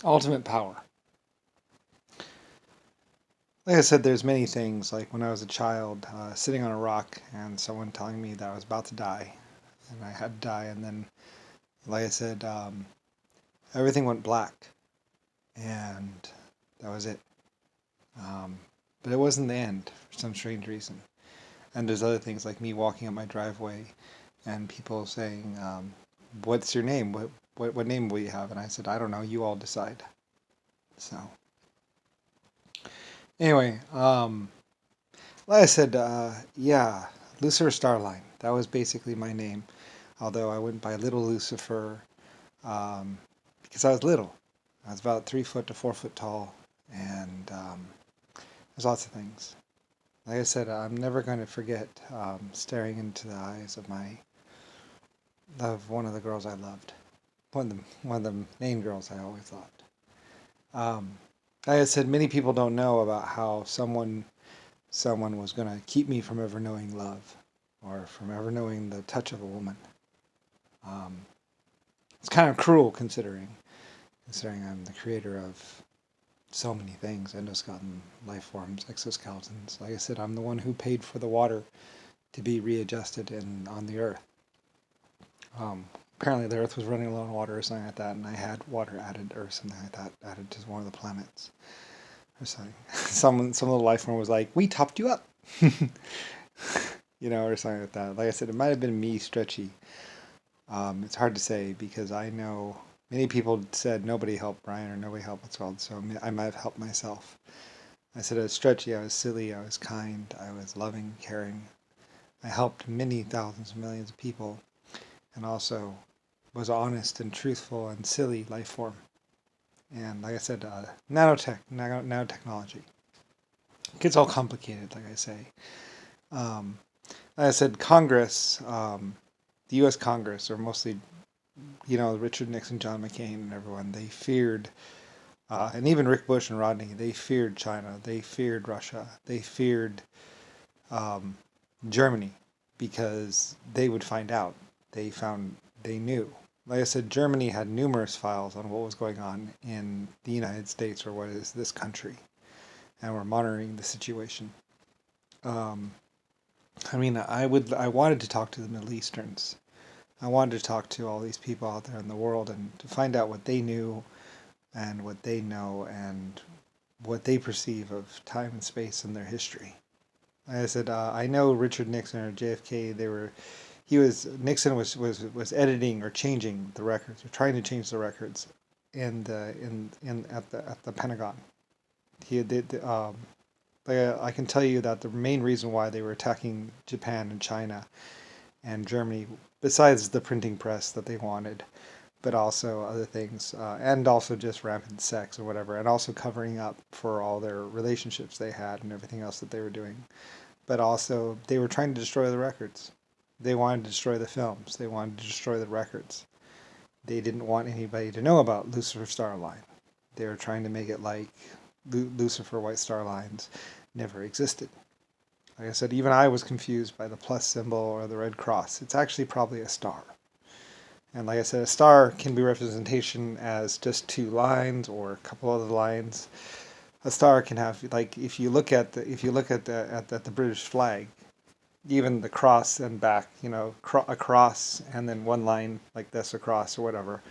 Ultimate power. Like I said, there's many things. Like when I was a child, sitting on a rock and someone telling me that I was about to die, and I had to die, and then, like I said, everything went black, and that was it. Um, but it wasn't the end for some strange reason. And there's other things like me walking up my driveway, and people saying, "What's your name? What name will you have?" And I said, "I don't know. You all decide." So anyway, like I said, yeah, Lucifer Star Line. That was basically my name. Although I went by Little Lucifer, um, because I was little. I was about 3 foot to 4 foot tall, and there's lots of things. Like I said, I'm never going to forget staring into the eyes of one of the girls I loved. One of the main girls I always loved. Um, like I said, many people don't know about how someone was going to keep me from ever knowing love or from ever knowing the touch of a woman. Um, it's kind of cruel considering I'm the creator of so many things, endoskeleton, life forms, exoskeletons. Like I said, I'm the one who paid for the water to be readjusted on the Earth. Apparently the Earth was running low on water or something like that, and I had water added or something like that added to one of the planets or something. Some little life form was like, "We topped you up," or something like that. Like I said, it might have been me, Stretchy. It's hard to say because I know many people said nobody helped Brian or nobody helped what's called, so I might have helped myself. I said I was stretchy, I was silly, I was kind, I was loving, caring. I helped many thousands of millions of people and also was honest and truthful and silly life form. And like I said, nanotechnology. It gets all complicated, like I say. Um, like I said, Congress, the U.S. Congress, or mostly, Richard Nixon, John McCain, and everyone, they feared, and even Rick Bush and Rodney, they feared China, they feared Russia, they feared um, Germany because they would find out. They knew. Like I said, Germany had numerous files on what was going on in the United States or what is this country, and were monitoring the situation. Um, I wanted to talk to the Middle Easterns. I wanted to talk to all these people out there in the world and to find out what they knew and what they know and what they perceive of time and space in their history. Like I said, I know Richard Nixon or JFK. Nixon was editing or changing the records or trying to change the records in at the Pentagon. He did. I can tell you that the main reason why they were attacking Japan and China and Germany, besides the printing press that they wanted, but also other things, and also just rampant sex or whatever, and also covering up for all their relationships they had and everything else that they were doing. But also, they were trying to destroy the records. They wanted to destroy the films. They wanted to destroy the records. They didn't want anybody to know about Lucifer Star Line. They were trying to make it like Lucifer White Star Lines never existed. Like I said, even I was confused by the plus symbol or the red cross. It's actually probably a star. And like I said, a star can be representation as just two lines or a couple other lines. A star can have, like, if you look at the British flag, even the cross and back, a cross and then one line like this across or whatever,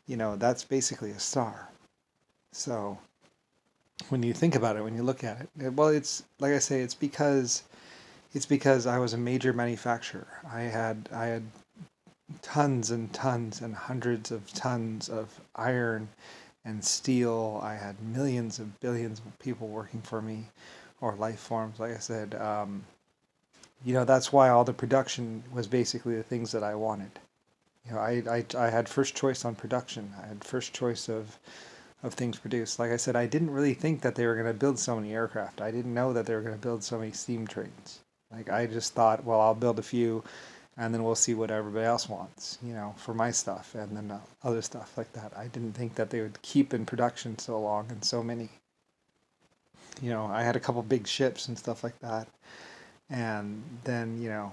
that's basically a star. So when you think about it, when you look at it, well, it's like I say, it's because I was a major manufacturer. I had tons and tons and hundreds of tons of iron and steel. I had millions of billions of people working for me, or life forms. Like I said, that's why all the production was basically the things that I wanted. I had first choice on production. I had first choice of things produced. Like I said, I didn't really think that they were going to build so many aircraft. I didn't know that they were going to build so many steam trains. Like I just thought, well, I'll build a few, and then we'll see what everybody else wants, for my stuff, and then other stuff like that. I didn't think that they would keep in production so long and so many. I had a couple big ships and stuff like that, and then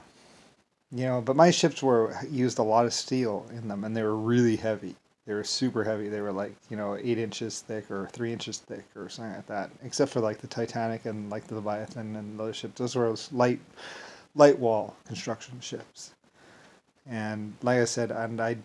but my ships used a lot of steel in them, and they were really heavy. They were super heavy. They were like, 8 inches thick or 3 inches thick or something like that. Except for like the Titanic and like the Leviathan and those ships. Those were those light wall construction ships. And like I said, and I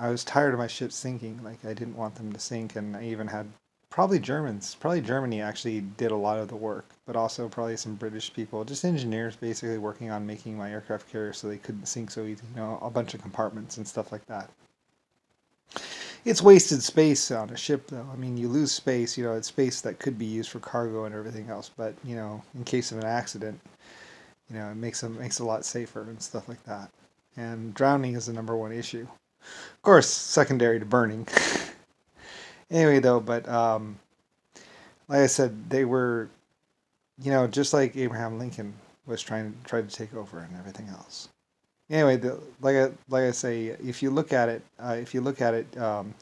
was tired of my ships sinking. Like I didn't want them to sink, and I even had probably Germany actually did a lot of the work, but also probably some British people, just engineers basically working on making my aircraft carrier so they couldn't sink so easy. A bunch of compartments and stuff like that. It's wasted space on a ship, though. I mean, you lose space. It's space that could be used for cargo and everything else. But in case of an accident, it makes a lot safer and stuff like that. And drowning is the number one issue. Of course, secondary to burning. Anyway, though, but like I said, they were, just like Abraham Lincoln was tried to take over and everything else. Anyway, like I say, if you look at it, um,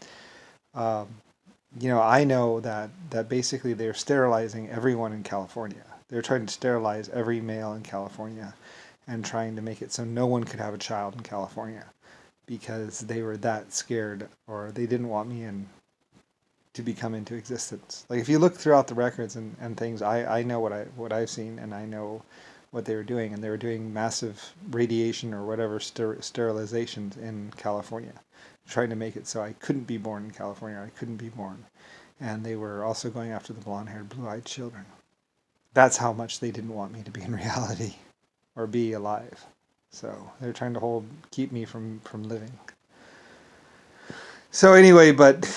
I know that basically they're sterilizing everyone in California. They're trying to sterilize every male in California, and trying to make it so no one could have a child in California, because they were that scared, or they didn't want me to become into existence. Like if you look throughout the records and things, I know what I've seen, and I know what they were doing, and they were doing massive radiation or whatever sterilizations in California, trying to make it so I couldn't be born in California. I couldn't be born, and they were also going after the blonde-haired, blue-eyed children. That's how much they didn't want me to be in reality or be alive. So they're trying to keep me from living. So anyway, but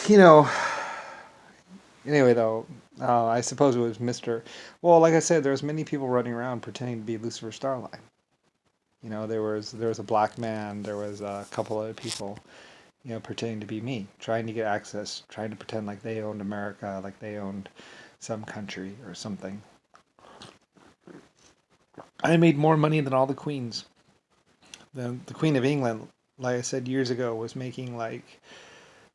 anyway though, I suppose it was Mr. Well, like I said, there was many people running around pretending to be Lusifer Star Line. There was a black man, there was a couple other people, pretending to be me, trying to get access, trying to pretend like they owned America, like they owned some country or something. I made more money than all the queens. The Queen of England, like I said years ago, was making like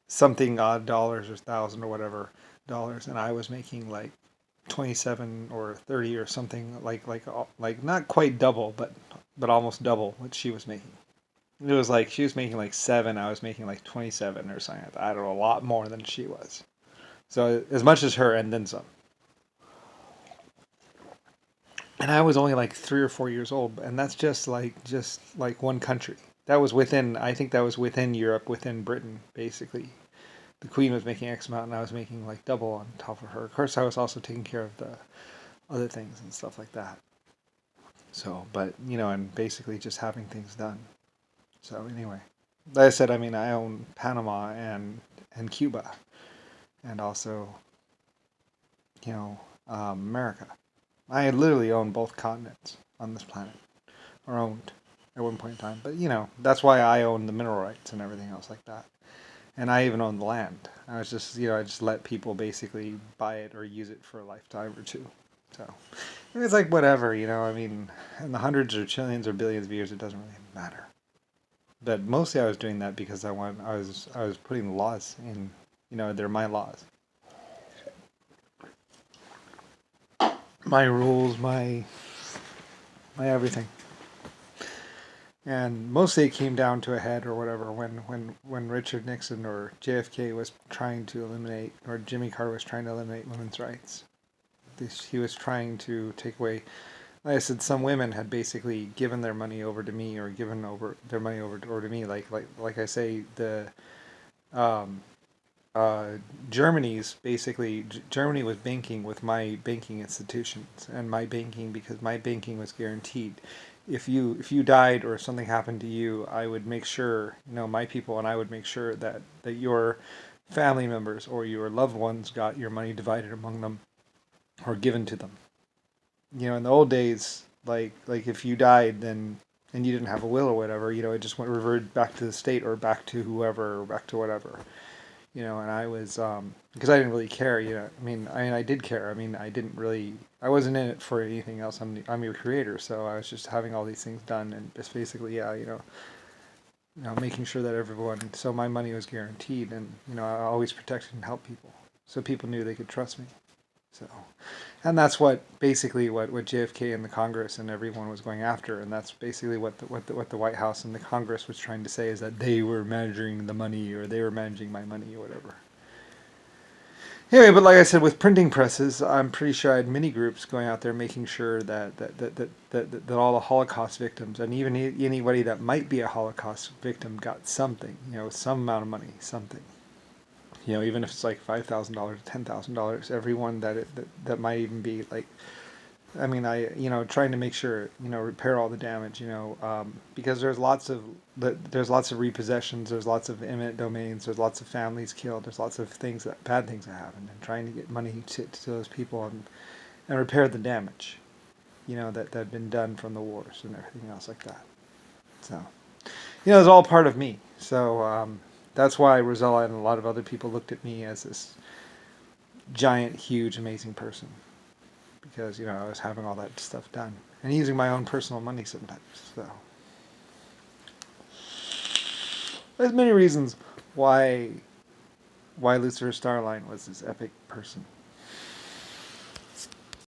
something odd dollars or thousand or whatever dollars, and I was making like 27 or 30 or something, like not quite double, but almost double what she was making. It was like she was making like 7, I was making like 27 or something like that. I don't know, a lot more than she was. So as much as her and then some. And I was only like 3 or 4 years old, and that's just like one country. I think that was within Europe, within Britain, basically. The Queen was making X amount, and I was making like double on top of her. Of course, I was also taking care of the other things and stuff like that. So, but and basically just having things done. So anyway, like I said, I mean, I own Panama and Cuba, and also America. I literally own both continents on this planet, or owned at one point in time. But that's why I own the mineral rights and everything else like that. And I even own the land. I was just, I just let people basically buy it or use it for a lifetime or two. So it's like whatever, I mean, in the hundreds or trillions or billions of years, it doesn't really matter. But mostly I was doing that because I was putting laws in, they're my laws. My rules, my everything. And mostly it came down to a head or whatever when Richard Nixon or JFK was trying to eliminate, or Jimmy Carter was trying to eliminate women's rights. He was trying to take away, like I said, some women had basically given their money over to me, or given over their money over to me. Like I say, the um, Germany was banking with my banking institutions, and my banking, because my banking was guaranteed. If you died or if something happened to you, I would make sure, my people and I would make sure that your family members or your loved ones got your money divided among them or given to them. In the old days, like if you died, then and you didn't have a will or whatever, it just went reverted back to the state or back to whoever or back to whatever. And I was, because I didn't really care, I did care. I wasn't in it for anything else. I'm your creator, so I was just having all these things done, and just basically, making sure that everyone, so my money was guaranteed, and, I always protected and helped people, so people knew they could trust me. So, and that's what basically what JFK and the Congress and everyone was going after, and that's basically what the White House and the Congress was trying to say, is that they were managing the money, or they were managing my money, or whatever. Anyway, but like I said, with printing presses, I'm pretty sure I had many groups going out there making sure that all the Holocaust victims, and even anybody that might be a Holocaust victim, got something, some amount of money, something. Even if it's like $5,000, $10,000, everyone that might even be like, I mean, trying to make sure, repair all the damage, because there's lots of repossessions, there's lots of eminent domains, there's lots of families killed, there's lots of bad things that happen, and trying to get money to those people, and repair the damage, that had been done from the wars and everything else like that. So, it's all part of me. So, that's why Rosella and a lot of other people looked at me as this giant, huge, amazing person, because I was having all that stuff done and using my own personal money sometimes. So there's many reasons why Lucifer Star Line was this epic person.